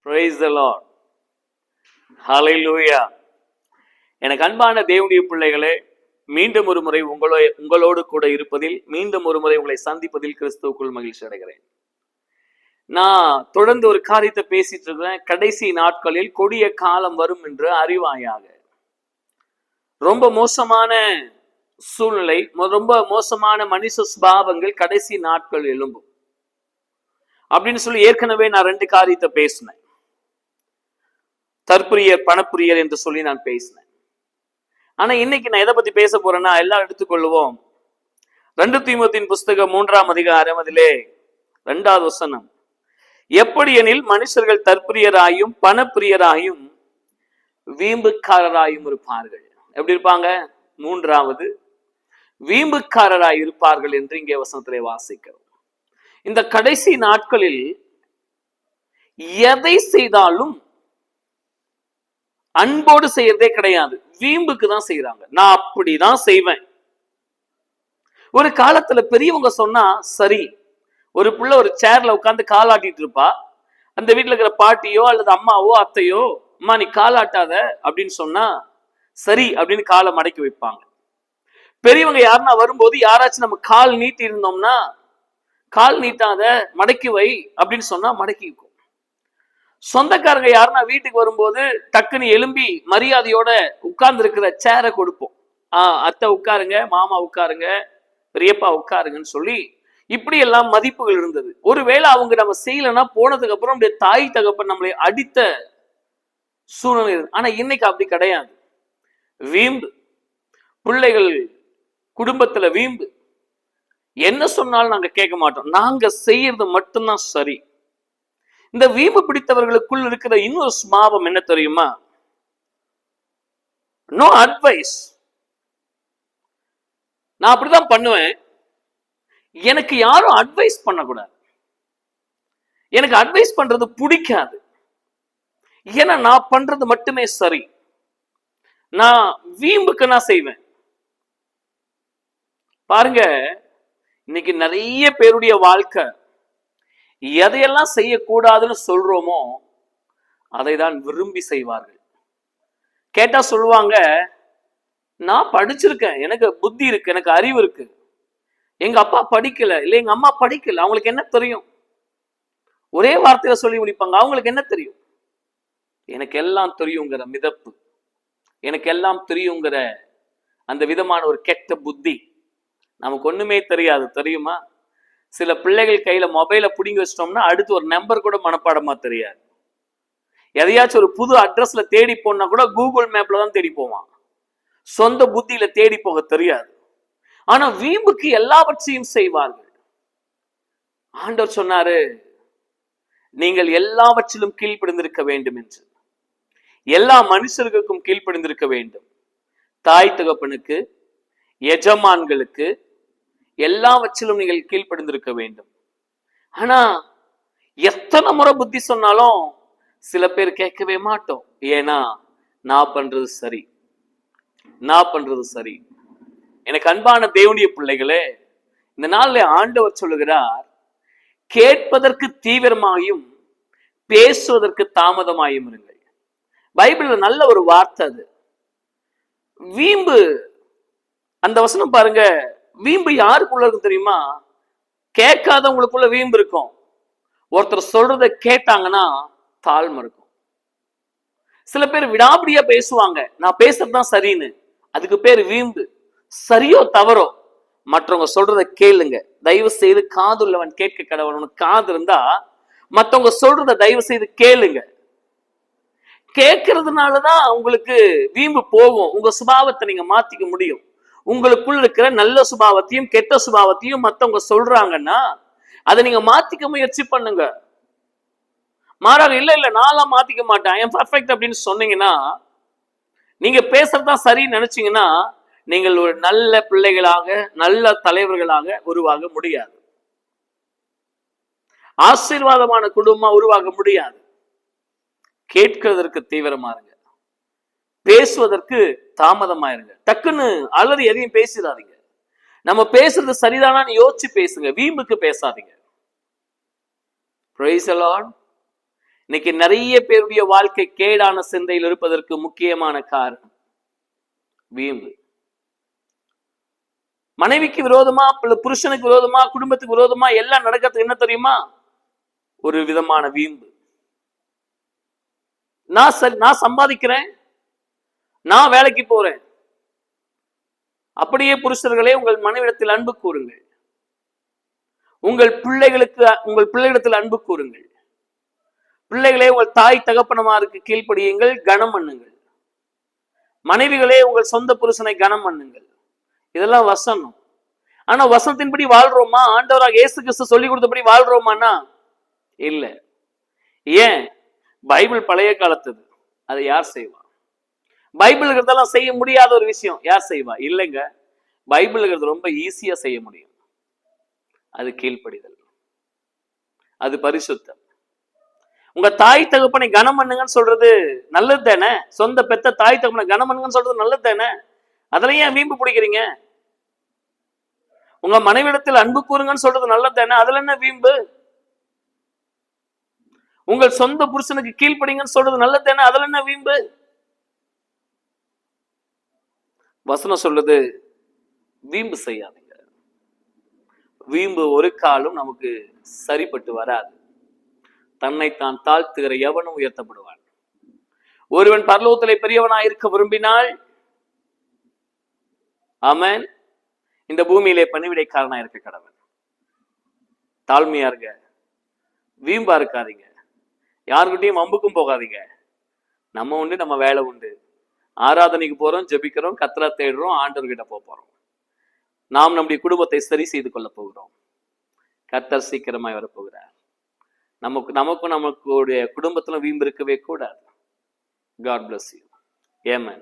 Praise the Lord. Hallelujah. எனக்கு அன்பான தேவனுடைய பிள்ளைகளே, மீண்டும் ஒரு முறை உங்களோடு கூட இருப்பதில், மீண்டும் ஒரு முறை உங்களை சந்திப்பதில் கிறிஸ்துவுக்குள் மகிழ்ச்சி அடைகிறேன். நான் தொடர்ந்து ஒரு காரியத்தை பேசிட்டு இருக்கிறேன். கடைசி நாட்களில் கொடிய காலம் வரும் என்று அறிவாயாக. ரொம்ப மோசமான சூழ்நிலை, ரொம்ப மோசமான மனுஷ சுபாவங்கள் கடைசி நாட்கள் எழும்பும் அப்படின்னு சொல்லி ஏற்கனவே நான் 2 காரியத்தை பேசினேன். தற்பிரியர், பணப்பிரியர் என்று சொல்லி நான் பேசினேன். ஆனா இன்னைக்கு நான் எதை பத்தி பேச போறேன்னா, எல்லாம் எடுத்துக்கொள்வோம். 2 தீமோத்தேயுவின் புஸ்தகம் 3ஆம் அதிகாரம், அதிலே 2வது வசனம். எப்படி எனில் மனுஷர்கள் தற்பிரியராயும் பணப்பிரியராயும் வீம்புக்காரராயும் இருப்பார்கள். எப்படி இருப்பாங்க? 3வது வீம்புக்காரராய் இருப்பார்கள் என்று இங்கே வசனத்திலே வாசிக்கிறோம். இந்த கடைசி நாட்களில் எதை செய்தாலும் அன்போடு செய்யறதே கிடையாது, வீம்புக்கு தான் செய்யறாங்க. நான் அப்படிதான் செய்வேன். ஒரு காலத்துல பெரியவங்க சொன்னா சரி, ஒரு புள்ள ஒரு சேர்ல உட்காந்து காலாட்டிட்டு இருப்பா. அந்த வீட்டுல இருக்கிற பாட்டியோ அல்லது அம்மாவோ அத்தையோ, அம்மா நீ காலாட்டாத அப்படின்னு சொன்னா சரி அப்படின்னு காலை மடக்கி வைப்பாங்க. பெரியவங்க யாருன்னா வரும்போது யாராச்சும் நம்ம கால் நீட்டி இருந்தோம்னா, கால் நீட்டாத மடக்கி வை அப்படின்னு சொன்னா மடக்கி இருக்கும். சொந்தக்காரங்க யாருன்னா வீட்டுக்கு வரும்போது டக்குன்னு எழும்பி மரியாதையோட உட்கார்ந்து இருக்கிற சேரை கொடுப்போம். அத்தை உட்காருங்க, மாமா உட்காருங்க, பெரியப்பா உட்காருங்கன்னு சொல்லி இப்படி எல்லாம் மதிப்புகள் இருந்தது. ஒருவேளை அவங்க நம்ம செய்யலைன்னா போனதுக்கு அப்புறம் அப்படியே தாய் தகப்பன் நம்மளை அடித்த சூழ்நிலை இருக்கு. ஆனா இன்னைக்கு அப்படி கிடையாது. வீம்பு, பிள்ளைகள் குடும்பத்துல வீம்பு. என்ன சொன்னாலும் நாங்க கேட்க மாட்டோம், நாங்க செய்யறது மட்டும்தான் சரி. இந்த வீம்பு பிடித்தவர்களுக்குள் இருக்கிற இன்னொரு சுபாவம் என்ன தெரியுமா? No advice. நான் அப்படிதான் பண்ணுவேன். எனக்கு யாரும் அட்வைஸ் பண்ணக்கூடாது. எனக்கு அட்வைஸ் பண்றது பிடிக்காது. ஏன்னா நான் பண்றது மட்டுமே சரி. நான் வீம்புக்கு நான் செய்வேன். பாருங்க, இன்னைக்கு நிறைய பேருடைய வாழ்க்கை எதையெல்லாம் செய்யக்கூடாதுன்னு சொல்றோமோ அதை தான் விரும்பி செய்வார்கள். கேட்டா சொல்லுவாங்க, நான் படிச்சிருக்கேன், எனக்கு புத்தி இருக்கு, எனக்கு அறிவு இருக்கு, எங்க அப்பா படிக்கல, இல்ல எங்க அம்மா படிக்கல, அவங்களுக்கு என்ன தெரியும்? ஒரே வார்த்தையில சொல்லி முடிப்பாங்க, அவங்களுக்கு என்ன தெரியும்? எனக்கு எல்லாம் தெரியுங்கிற மிதப்பு, எனக்கு எல்லாம் தெரியுங்கிற அந்த விதமான ஒரு கெட்ட புத்தி. நமக்கு ஒண்ணுமே தெரியாது, தெரியுமா? சில பிள்ளைகள் கையில மொபைலை பிடிங்கி வச்சிட்டோம்னா அடுத்து ஒரு நம்பர் கூட மனப்பாடமா தெரியாது. எதையாச்சும் ஒரு புது அட்ரஸ்ல தேடி போனா கூட கூகுள் மேப்ல தான் தேடி போவான். சொந்த புத்தியில தேடி போக தெரியாது. ஆனா வீம்புக்கு எல்லாவற்றையும் செய்வார்கள். ஆண்டவர் சொன்னாரு, நீங்கள் எல்லாவற்றிலும் கீழ்ப்படிந்திருக்க வேண்டும் என்று. எல்லா மனுஷர்களுக்கும் கீழ்ப்படிந்திருக்க வேண்டும். தாய் தகப்பனுக்கு, எஜமான்களுக்கு, எல்லாவற்றிலும் நீங்கள் கீழ்ப்படிந்திருக்க வேண்டும். ஆனா எத்தனை முறை புத்தி சொன்னாலும் சில பேர் கேட்கவே மாட்டோம். ஏன்னா நான் பண்றது சரி, நான் பண்றது சரி. எனக்கு அன்பான தேவனுடைய பிள்ளைகளே, இந்த நாள்ல ஆண்டவர் சொல்லுகிறார், கேட்பதற்கு தீவிரமாயும் பேசுவதற்கு தாமதமாயும் இருங்கள். பைபிள்ல நல்ல ஒரு வார்த்தை அது. வீம்பு, அந்த வசனம் பாருங்க. வீம்பு யாருக்குள்ள இருக்கும் தெரியுமா? கேட்காதவங்களுக்குள்ள வீம்பு இருக்கும். ஒருத்தர் சொல்றத கேட்டாங்கன்னா தாழ்மை இருக்கும். சில பேர் விடாபடியா பேசுவாங்க, நான் பேசுறதுதான் சரின்னு. அதுக்கு பேர் வீம்பு. சரியோ தவறோ மற்றவங்க சொல்றத கேளுங்க. தயவு செய்து காதுள்ளவன் கேட்க கடவுள். காது இருந்தா மற்றவங்க சொல்றத தயவு செய்து கேளுங்க. கேட்கறதுனாலதான் உங்களுக்கு வீம்பு போகும். உங்க சுபாவத்தை நீங்க மாத்திக்க முடியும். உங்களுக்குள்ள இருக்கிற நல்ல சுபாவத்தையும் கெட்ட சுபாவத்தையும் மத்தவங்க சொல்றாங்கன்னா அதை நீங்க மாத்திக்க முயற்சி பண்ணுங்க. மாறாக இல்ல நான்லாம் மாத்திக்க மாட்டேன், ஐ எம் பர்ஃபெக்ட் அப்படின்னு சொன்னீங்கன்னா, நீங்க பேசுறதுதான் சரின்னு நினைச்சீங்கன்னா, நீங்கள் ஒரு நல்ல பிள்ளைகளாக, நல்ல தலைவர்களாக உருவாக முடியாது. ஆசீர்வாதமான குடும்பமா உருவாக முடியாது. கேட்கிறதற்கு தீவிரமா இருங்க, பேசுவதற்கு தாமதமாயிருங்க. டக்குன்னு அலறி எதையும் பேசிடாதீங்க. நம்ம பேசுறது சரிதானான்னு யோசிச்சு பேசுங்க, வீம்புக்கு பேசாதீங்க. Praise the Lord. இன்னைக்கு நிறைய பேருடைய வாழ்க்கை கேடான சிந்தையில் இருப்பதற்கு முக்கியமான காரணம் வீம்பு. மனைவிக்கு விரோதமா, புருஷனுக்கு விரோதமா, குடும்பத்துக்கு விரோதமா எல்லாம் நடக்கிறது என்ன தெரியுமா? ஒரு விதமான வீம்பு. நான் சம்பாதிக்கிறேன், நான் வேலைக்கு போறேன். அப்படியே புருஷர்களே உங்கள் மனைவிடத்தில் அன்பு கூறுங்கள். உங்கள் பிள்ளைகளிடத்தில் அன்பு கூறுங்கள். பிள்ளைகளே உங்கள் தாய் தகப்பனமாருக்கு கீழ்ப்படியுங்கள், கனம் பண்ணுங்கள். மனைவிகளே உங்கள் சொந்த புருஷனை கனம் பண்ணுங்கள். இதெல்லாம் வசனம். ஆனா வசனத்தின்படி வாழ்றோமா? ஆண்டவராக இயேசு கிறிஸ்து சொல்லி கொடுத்தபடி வாழ்றோமானா இல்ல. ஏன்? பைபிள் பழைய காலத்துது. அதை யார் செய்வா? பைபிள் இருக்கிறதெல்லாம் செய்ய முடியாத ஒரு விஷயம் யார் செய்வா? இல்லைங்க. பைபிள் இருக்கிறது ரொம்ப ஈஸியா செய்ய முடியும். அது கீழ்ப்படிதல், அது பரிசுத்தம். உங்க தாய் தகப்பனை கனம் பண்ணுங்கன்னு சொல்றது நல்லது தானே? சொந்த பெத்த தாய் தகப்பனை கனம் பண்ணுங்கன்னு சொல்றது நல்லது தானே? அதுல ஏன் வீம்பு பிடிக்கிறீங்க? உங்க மனைவிடத்தில் அன்பு கூறுங்கன்னு சொல்றது நல்லது தானே? அதுல என்ன வீம்பு? உங்கள் சொந்த புருஷனுக்கு கீழ்ப்படிங்கன்னு சொல்றது நல்லது தானே? அதுல என்ன வீம்பு? வசனம் சொல்லுது வீம்பு செய்யாதீங்க. வீம்பு ஒரு காலம் நமக்கு சரிப்பட்டு வராது. தன்னைத்தான் தாழ்த்துகிற எவனும் உயர்த்தப்படுவான். ஒருவன் பரலோகத்திலே பெரியவனாய் இருக்க விரும்பினால் ஆமென், இந்த பூமியிலே பணிவிடைக்காரனா இருக்க கடவன். தாழ்மையா இருங்க, வீம்பா இருக்காதீங்க, யாருக்கிட்டையும் வம்புக்கும் போகாதீங்க. நம்ம உண்டு, நம்ம வேலை உண்டு. ஆராதனைக்கு போறோம், ஜெபிக்கிறோம், கர்த்தரை தேடுறோம், ஆண்டவர்கிட்ட போறோம். நாம் நம்முடைய குடும்பத்தை சரி செய்து கொள்ள போகிறோம். கர்த்தர் சீக்கிரமாய் வரப்போகிறார். நமக்கும் நமக்குடைய குடும்பத்துல வீம்பு இருக்கவே கூடாது. God bless you. Amen.